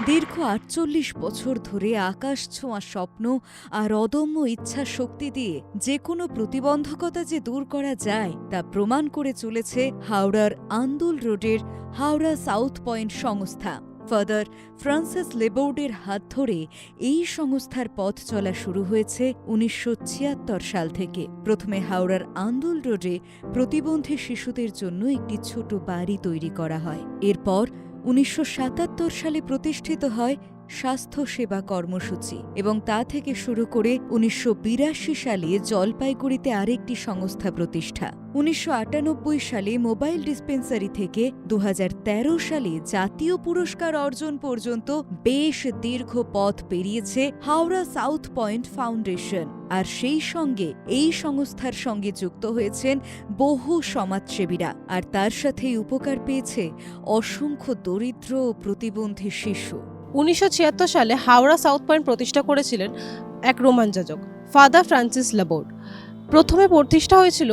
দীর্ঘ ৪৮ বছর ধরে আকাশ ছোঁয়া স্বপ্ন আর অদম্য ইচ্ছা শক্তি দিয়ে যে কোনো প্রতিবন্ধকতা যে দূর করা যায় তা প্রমাণ করে চলেছে হাওড়ার আন্দুল রোডের হাওড়া সাউথ পয়েন্ট সংস্থা। ফাদার ফ্রান্সিস লেবোর্ডের হাত ধরে এই সংস্থার পথ চলা শুরু হয়েছে ১৯৭৬ সাল থেকে। প্রথমে হাওড়ার আন্দুল রোডে প্রতিবন্ধী শিশুদের জন্য একটি ছোট বাড়ি তৈরি করা হয়। এরপর ১৯৭৭ সালে প্রতিষ্ঠিত হয় স্বাস্থ্য সেবা কর্মসূচি এবং তা থেকে শুরু করে ১৯৮২ সালে জলপাইগুড়িতে আরেকটি সংস্থা প্রতিষ্ঠা। ১৯৯৮ সালে মোবাইল ডিসপেন্সারি থেকে ২০১৩ সালে জাতীয় পুরস্কার অর্জন পর্যন্ত বেশ দীর্ঘ পথ পেরিয়েছে হাওড়া সাউথ পয়েন্ট ফাউন্ডেশন। আর সেই সঙ্গে এই সংস্থার সঙ্গে যুক্ত হয়েছেন বহু সমাজসেবীরা, আর তার সাথেই উপকার পেয়েছে অসংখ্য দরিদ্র ও প্রতিবন্ধী শিশু। ১৯৭৬ সালে হাওড়া সাউথ পয়েন্ট প্রতিষ্ঠা করেছিলেন এক রোমান যাজক, ফাদার ফ্রান্সিস লেবোর্ড। প্রথমে প্রতিষ্ঠা হয়েছিল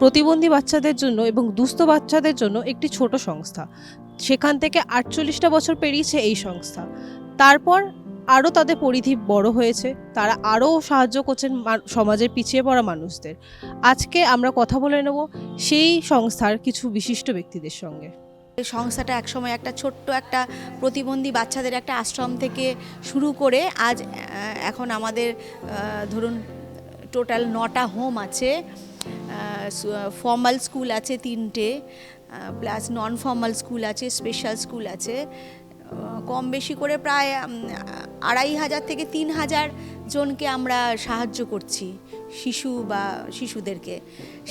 প্রতিবন্ধী বাচ্চাদের জন্য এবং দুস্থ বাচ্চাদের জন্য একটি ছোট সংস্থা। সেখান থেকে ৪৮টা বছর পেরিয়েছে এই সংস্থা। তারপর আরও তাদের পরিধি বড় হয়েছে, তারা আরও সাহায্য করছেন সমাজের পিছিয়ে পড়া মানুষদের। আজকে আমরা কথা বলে নেব সেই সংস্থার কিছু বিশিষ্ট ব্যক্তিদের সঙ্গে। এই সংস্থাটা একসময় একটা ছোট্ট একটা প্রতিবন্ধী বাচ্চাদের একটা আশ্রম থেকে শুরু করে আজ এখন আমাদের ধরুন টোটাল 9টা হোম আছে, ফর্মাল স্কুল আছে 3টে, প্লাস নন ফর্মাল স্কুল আছে, স্পেশাল স্কুল আছে। কম বেশি করে প্রায় ২৫০০ থেকে ৩০০০ জনকে আমরা সাহায্য করছি, শিশু বা শিশুদেরকে।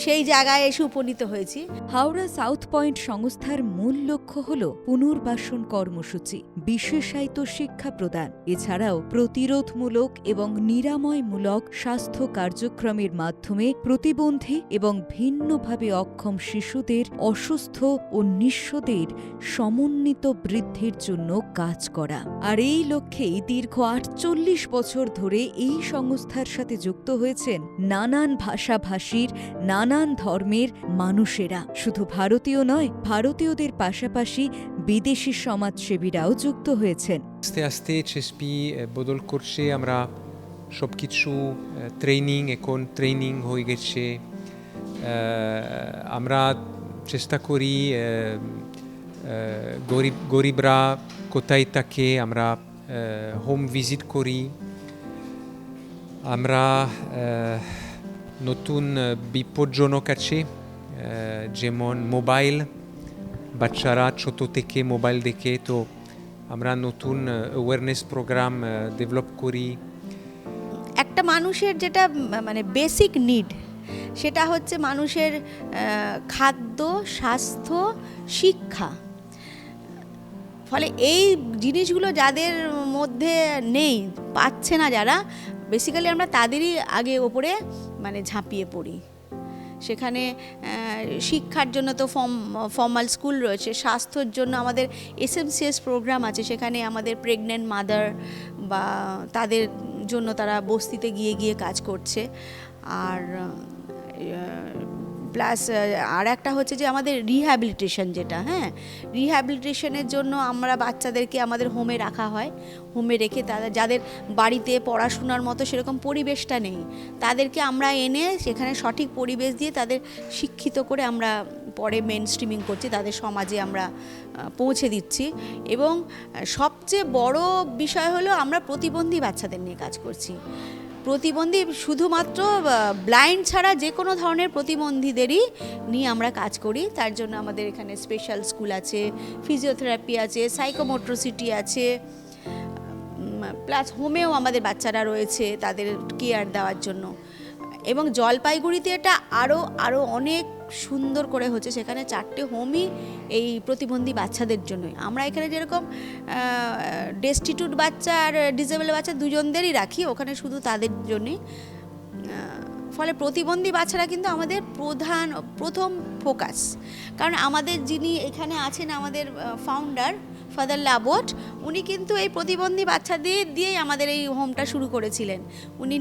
সেই জায়গায় এসে উপনীত হয়েছি। হাওড়া সাউথ পয়েন্ট সংস্থার মূল লক্ষ্য হল পুনর্বাসন কর্মসূচি, বিশেষায়িত শিক্ষা প্রদান, এছাড়াও প্রতিরোধমূলক এবং নিরাময়মূলক স্বাস্থ্য কার্যক্রমের মাধ্যমে প্রতিবন্ধী এবং ভিন্নভাবে অক্ষম শিশুদের, অসুস্থ ও নিঃস্বদের সমন্বিত বৃদ্ধির জন্য কাজ করা। আর এই লক্ষ্যেই দীর্ঘ ৪৮ বছর ধরে এই সংস্থার সাথে যুক্ত হয়েছেন নানান ভাষাভাষীর, নানান ধর্মের মানুষেরা। শুধু ভারতীয় নয়, ভারতীয়দের পাশাপাশি বিদেশি সমাজসেবীরাও যুক্ত হয়েছেন। আস্তে আস্তে চেসপি বদল করছে, আমরা সব কিছু ট্রেনিং এখন ট্রেনিং হয়ে গেছে। আমরা চেষ্টা করি গরিবরা কোথায় থাকে আমরা হোম ভিজিট করি। আমরা নতুন বিপজ্জনক আছে, যেমন মোবাইল, বাচ্চারা ছোট থেকে মোবাইল দেখে, তো আমরা নতুন অ্যাওয়ারনেস প্রোগ্রাম ডেভেলপ করি। একটা মানুষের যেটা মানে বেসিক নিড, সেটা হচ্ছে মানুষের খাদ্য, স্বাস্থ্য, শিক্ষা। ফলে এই জিনিসগুলো যাদের মধ্যে নেই, পাচ্ছে না যারা, বেসিক্যালি আমরা তাদেরই আগে ওপরে মানে ঝাঁপিয়ে পড়ি। সেখানে শিক্ষার জন্য তো ফর্মাল স্কুল রয়েছে, স্বাস্থ্যর জন্য আমাদের এসএমসিএস প্রোগ্রাম আছে, সেখানে আমাদের প্রেগনেন্ট মাদার বা তাদের জন্য তারা বস্তিতে গিয়ে গিয়ে কাজ করছে। আর প্লাস আর একটা হচ্ছে যে আমাদের রিহ্যাবিলিটেশন, যেটা রিহ্যাবিলিটেশনের জন্য আমরা বাচ্চাদেরকে আমাদের হোমে রাখা হয়। হোমে রেখে যাদের বাড়িতে পড়াশোনার মতো সেরকম পরিবেশটা নেই, তাদেরকে আমরা এনে সেখানে সঠিক পরিবেশ দিয়ে তাদের শিক্ষিত করে আমরা পরে মেন স্ট্রিমিং করছি, তাদের সমাজে আমরা পৌঁছে দিচ্ছি। এবং সবচেয়ে বড় বিষয় হলো আমরা প্রতিবন্ধী বাচ্চাদের নিয়ে কাজ করছি। প্রতিবন্ধী শুধুমাত্র ব্লাইন্ড ছাড়া যে কোনো ধরনের প্রতিবন্ধীদেরই নিয়ে আমরা কাজ করি। তার জন্য আমাদের এখানে স্পেশাল স্কুল আছে, ফিজিওথেরাপি আছে, সাইকোমোট্রোসিটি আছে, প্লাস হোমেও আমাদের বাচ্চারা রয়েছে তাদের কেয়ার দেওয়ার জন্য। এবং জলপাইগুড়িতে এটা আরও অনেক সুন্দর করে হচ্ছে, সেখানে 4টে হোমই এই প্রতিবন্ধী বাচ্চাদের জন্যই। আমরা এখানে যেরকম ডেস্টিটিউট বাচ্চা আর ডিসেবল বাচ্চা দুজনদেরই রাখি, ওখানে শুধু তাদের জন্যই। ফলে প্রতিবন্ধী বাচ্চারা কিন্তু আমাদের প্রথম ফোকাস। কারণ আমাদের যিনি এখানে আছেন, আমাদের ফাউন্ডার ফাদার লেবোর্ড, উনি কিন্তু এই প্রতিবন্ধী বাচ্চাদের দিয়েই আমাদের এই হোমটা শুরু করেছিলেন। উনি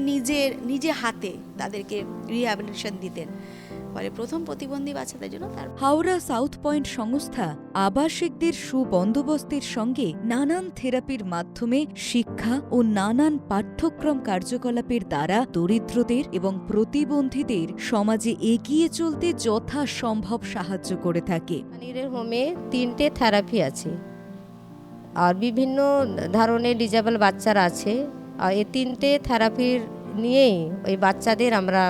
নিজে হাতে তাদেরকে রিহ্যাবিলিটেশন দিতেন। ফলে প্রথম প্রতিবন্ধী বাচ্চাদের জন্য তার হাওড়া সাউথ পয়েন্ট সংস্থা আবাসিকদের সুবন্দোবস্তের সঙ্গে নানান থেরাপির মাধ্যমে শিক্ষা ও নানান পাঠ্যক্রম কার্যকলাপের দ্বারা দরিদ্রদের এবং প্রতিবন্ধীদের সমাজে এগিয়ে চলতে যথাসম্ভব সাহায্য করে থাকে। পানিরের হোমে 3টে থেরাপি আছে আর বিভিন্ন ধরনের ডিজেবল বাচ্চারা আছে, আর এই 3টে থেরাপির নিয়েই ওই বাচ্চাদের আমরা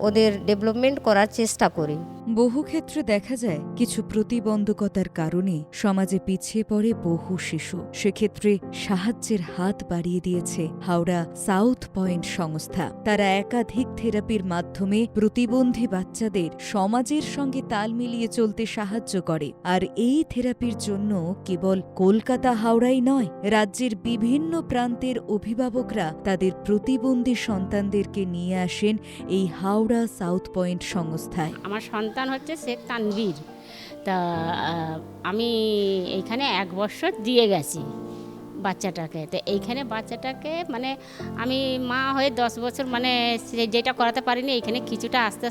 ওদের ডেভেলপমেন্ট করার চেষ্টা করি। বহু ক্ষেত্রে দেখা যায় কিছু প্রতিবন্ধকতার কারণে সমাজে পিছিয়ে পড়ে বহু শিশু। সেক্ষেত্রে সাহায্যের হাত বাড়িয়ে দিয়েছে হাওড়া সাউথ পয়েন্ট সংস্থা। তারা একাধিক থেরাপির মাধ্যমে প্রতিবন্ধী বাচ্চাদের সমাজের সঙ্গে তাল মিলিয়ে চলতে সাহায্য করে। আর এই থেরাপির জন্য কেবল কলকাতা হাওড়াই নয়, রাজ্যের বিভিন্ন প্রান্তের অভিভাবকরা তাদের প্রতিবন্ধী সন্তানদেরকে নিয়ে আসেন এই হাওড়া সাউথ পয়েন্ট সংস্থায়। আমার সন্তান হচ্ছে শেখ তানভীর। তা আমি এইখানে 1 বছর দিয়ে গেছি বাচ্চাটাকে। তো এইখানে বাচ্চাটাকে মানে আমি মা হয়ে 10 বছর মানে যেটা করাতে পারিনি, এইখানে কিছুটা আস্তে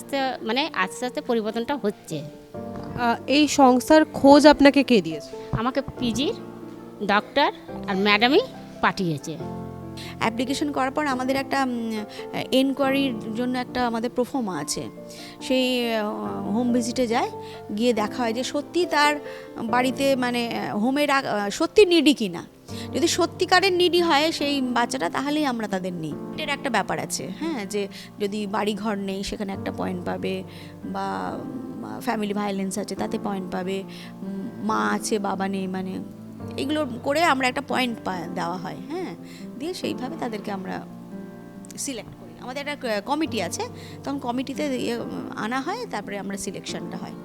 আস্তে পরিবর্তনটা হচ্ছে। এই সংস্থার খোঁজ আপনাকে কে দিয়েছে? আমাকে পিজির ডক্টর আর ম্যাডামই পাঠিয়েছে। অ্যাপ্লিকেশন করার পর আমাদের একটা এনকোয়ারির জন্য একটা আমাদের প্রোফর্মা আছে, সেই হোম ভিজিটে যায়, গিয়ে দেখা হয় যে সত্যি তার বাড়িতে মানে হোমে সত্যি নিডি কিনা। যদি সত্যিকারের নিডি হয় সেই বাচ্চাটা, তাহলেই আমরা তাদের নিই। এটার একটা ব্যাপার আছে, হ্যাঁ, যে যদি বাড়ি ঘর নেই সেখানে একটা পয়েন্ট পাবে, বা ফ্যামিলি ভায়োলেন্স আছে তাতে পয়েন্ট পাবে, মা আছে বাবা নেই, মানে এগুলো করে আমরা একটা পয়েন্ট দেওয়া হয়, হ্যাঁ, দিয়ে সেইভাবে তাদেরকে আমরা সিলেক্ট করি। আমাদের একটা কমিটি আছে, তখন কমিটিতে আনা হয়, তারপরে আমরা সিলেকশনটা হয়।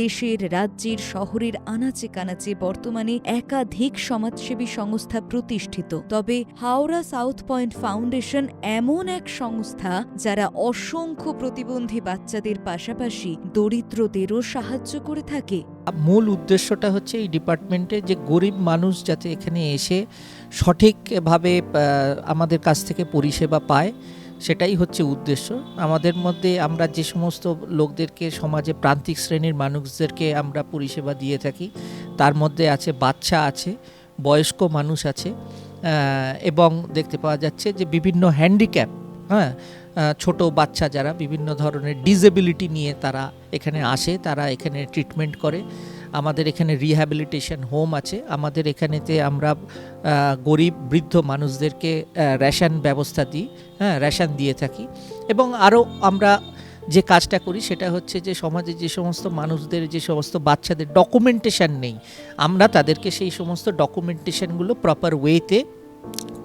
দেশের, রাজ্যের, শহরের আনাচে কানাচে বর্তমানে একাধিক সমাজসেবী সংস্থা প্রতিষ্ঠিত। তবে হাওড়া সাউথ পয়েন্ট ফাউন্ডেশন এমন এক সংস্থা যারা অসংখ্য প্রতিবন্ধী বাচ্চাদের পাশাপাশি দরিদ্রদেরও সাহায্য করে থাকে। মূল উদ্দেশ্যটা হচ্ছে এই ডিপার্টমেন্টে যে গরিব মানুষ যাতে এখানে এসে সঠিকভাবে আমাদের কাছ থেকে পরিষেবা পায়, সেটাই হচ্ছে উদ্দেশ্য। আমাদের মধ্যে আমরা যে সমস্ত লোকদেরকে, সমাজে প্রান্তিক শ্রেণীর মানুষদেরকে আমরা পরিষেবা দিয়ে থাকি, তার মধ্যে আছে বাচ্চা আছে, বয়স্ক মানুষ আছে, এবং দেখতে পাওয়া যাচ্ছে যে বিভিন্ন হ্যান্ডিক্যাপ, হ্যাঁ, ছোট বাচ্চা যারা বিভিন্ন ধরনের ডিসেবিলিটি নিয়ে তারা এখানে আসে, তারা এখানে ট্রিটমেন্ট করে। আমাদের এখানে রিহ্যাবিলিটেশন হোম আছে। আমাদের এখানেতে আমরা গরিব বৃদ্ধ মানুষদেরকে রেশন ব্যবস্থা দিই, হ্যাঁ, রেশন দিয়ে থাকি। এবং আরও আমরা যে কাজটা করি সেটা হচ্ছে যে সমাজে যে সমস্ত মানুষদের, যে সমস্ত বাচ্চাদের ডকুমেন্টেশন নেই, আমরা তাদেরকে সেই সমস্ত ডকুমেন্টেশনগুলো প্রপার ওয়েতে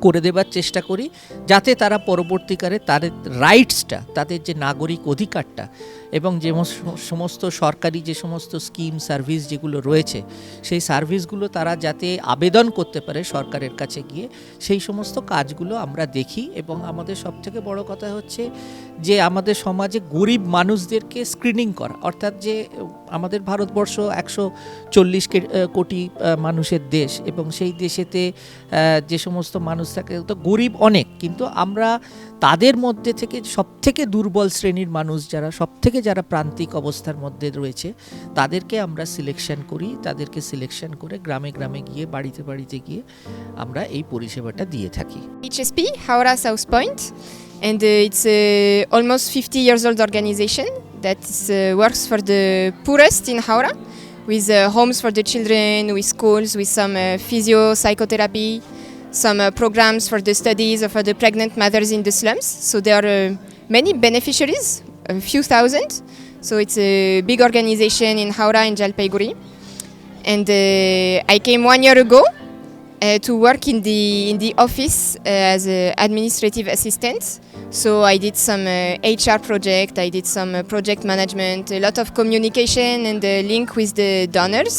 করে দেবার চেষ্টা করি, যাতে তারা পরবর্তীকালে তাদের রাইটসটা, তাদের যে নাগরিক অধিকারটা এবং যে সমস্ত সরকারি যে সমস্ত স্কিম সার্ভিস যেগুলো রয়েছে, সেই সার্ভিসগুলো তারা যাতে আবেদন করতে পারে সরকারের কাছে গিয়ে, সেই সমস্ত কাজগুলো আমরা দেখি। এবং আমাদের সবথেকে বড় কথা হচ্ছে যে আমাদের সমাজে গরিব মানুষদেরকে স্ক্রিনিং করা, অর্থাৎ যে আমাদের ভারতবর্ষ 140 কোটি মানুষের দেশ, এবং সেই দেশেতে যে সমস্ত মানুষ থাকে তো গরিব অনেক, কিন্তু আমরা তাদের মধ্যে থেকে সবথেকে দুর্বল শ্রেণীর মানুষ যারা প্রান্তিক অবস্থার মধ্যে রয়েছে, তাদেরকে আমরা সিলেকশন করি। তাদেরকে সিলেকশন করে গ্রামে গ্রামে গিয়ে, বাড়িতে বাড়িতে গিয়ে আমরা এই পরিষেবাটা দিয়ে থাকি। HSP, Haura South Point, and it's almost 50 years old organization that works for the poorest in Haura, with homes for the children, with schools, with some physio, psychotherapy, some programs for the studies for the pregnant mothers in the slums. So there are many beneficiaries, a few thousand. So it's a big organization in Haura and Jalpaiguri. And I came 1 year ago to work in the office as an administrative assistant. So I did some HR project, I did some project management, a lot of communication and link with the donors.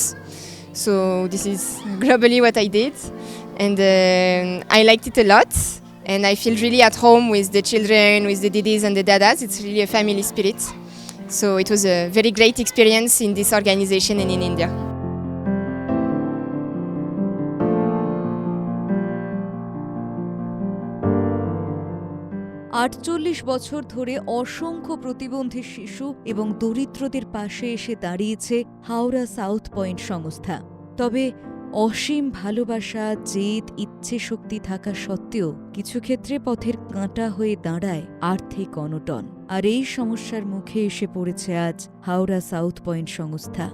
So this is globally what I did. And I liked it a lot, and I feel really at home with the children, with the didis and the dadas. It's really a family spirit. So it was a very great experience in this organization and in India. 48 বছর ধরে অসংখ্য প্রতিবন্ধী শিশু এবং দরিদ্রদের পাশে এসে দাঁড়িয়েছে হাওড়া সাউথ পয়েন্ট সংস্থা। তবে অসীম ভালোবাসা, জেদ, ইচ্ছে শক্তি থাকা সত্ত্বেও কিছু ক্ষেত্রে পথের কাঁটা হয়ে দাঁড়ায় আর্থিক অনটন। আর এই সমস্যার মুখে এসে পড়েছে আজ হাওড়া সাউথ পয়েন্ট সংস্থা।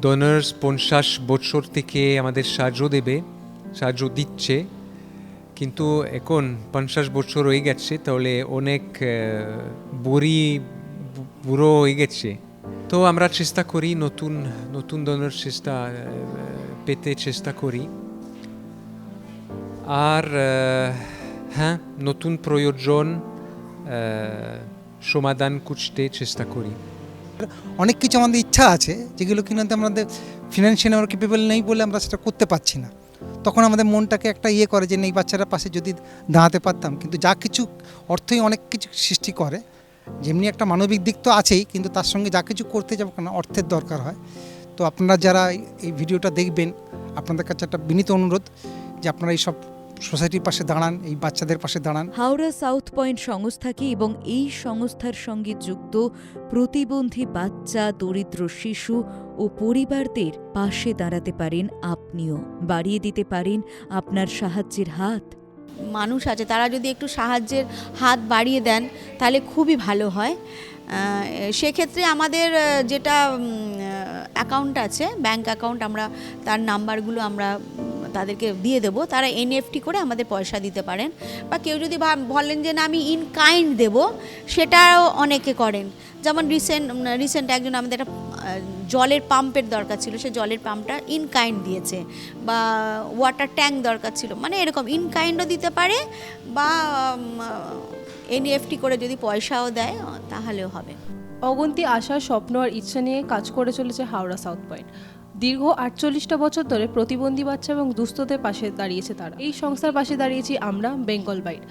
ডোনার্স 50 বছর থেকে আমাদের সাহায্য দিচ্ছে, কিন্তু এখন 50 বছর হয়ে গেছে, তাহলে অনেক বুড়ো হয়ে গেছে। তো আমরা চেষ্টা করি নতুন ডোনার পেতে চেষ্টা করি, আর হ্যাঁ, নতুন প্রয়োজন সমাধান খুঁজতে চেষ্টা করি। অনেক কিছু আমাদের ইচ্ছা আছে যেগুলো কিনা আমাদের ফিনান্সিয়ালি আমরা ক্যাপেবল নেই বলে আমরা সেটা করতে পারছি না। তখন আমাদের মনটাকে একটা করে যে এই বাচ্চারা পাশে যদি দাঁড়াতে পারতাম। কিন্তু যা কিছু অর্থই অনেক কিছু সৃষ্টি করে, যেমনি একটা মানবিক দিক তো আছেই, কিন্তু তার সঙ্গে যা কিছু করতে যাবো কেন অর্থের দরকার হয়। তো আপনারা যারা এই ভিডিওটা দেখবেন, আপনাদের কাছে একটা বিনীত অনুরোধ যে আপনারা এই সব সোসাইটির পাশে দাঁড়ান, এই বাচ্চাদের পাশে দাঁড়ান। হাওড়া সাউথ পয়েন্ট সংস্থাকে এবং এই সংস্থার সঙ্গে যুক্ত প্রতিবন্ধী বাচ্চা, দরিদ্র শিশু ও পরিবারদের পাশে দাঁড়াতে পারেন আপনিও। বাড়িয়ে দিতে পারেন আপনার সাহায্যের হাত। মানুষ আছে, তারা যদি একটু সাহায্যের হাত বাড়িয়ে দেন তাহলে খুবই ভালো হয়। সেক্ষেত্রে আমাদের যেটা অ্যাকাউন্ট আছে, ব্যাংক অ্যাকাউন্ট, আমরা তার নাম্বারগুলো আমরা তাদেরকে দিয়ে দেবো। তারা এনএফটি করে আমাদের পয়সা দিতে পারেন, বা কেউ যদি বলেন যে না আমি ইন কাইন্ড দেবো, সেটাও অনেকে করেন। যেমন রিসেন্ট একজন আমাদের একটা জলের পাম্পের দরকার ছিল, সে জলের পাম্পটা ইন কাইন্ড দিয়েছে, বা ওয়াটার ট্যাঙ্ক দরকার ছিল, মানে এরকম ইন কাইন্ডও দিতে পারে, বা এনএফটি করে যদি পয়সাও দেয় তাহলেও হবে। অগন্তি আশা, স্বপ্ন আর ইচ্ছা নিয়ে কাজ করে চলেছে হাওড়া সাউথ পয়েন্ট। দীর্ঘ 48টা বছর ধরে প্রতিবন্ধী বাচ্চা এবং দুস্থদের পাশে দাঁড়িয়েছে তারা। এই সংস্থার পাশে দাঁড়িয়েছি আমরা, বেঙ্গল বাইট।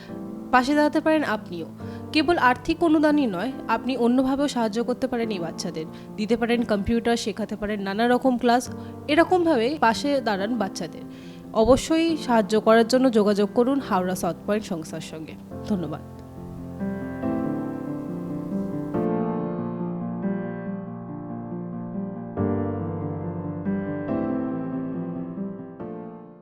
পাশে দাঁড়াতে পারেন আপনিও। কেবল আর্থিক অনুদানই নয়, আপনি অন্যভাবেও সাহায্য করতে পারেন এই বাচ্চাদের। দিতে পারেন কম্পিউটার, শেখাতে পারেন নানা রকম ক্লাস। এরকমভাবে পাশে দাঁড়ান বাচ্চাদের। অবশ্যই সাহায্য করার জন্য যোগাযোগ করুন হাওড়া সাউথ পয়েন্ট সংস্থার সঙ্গে। ধন্যবাদ।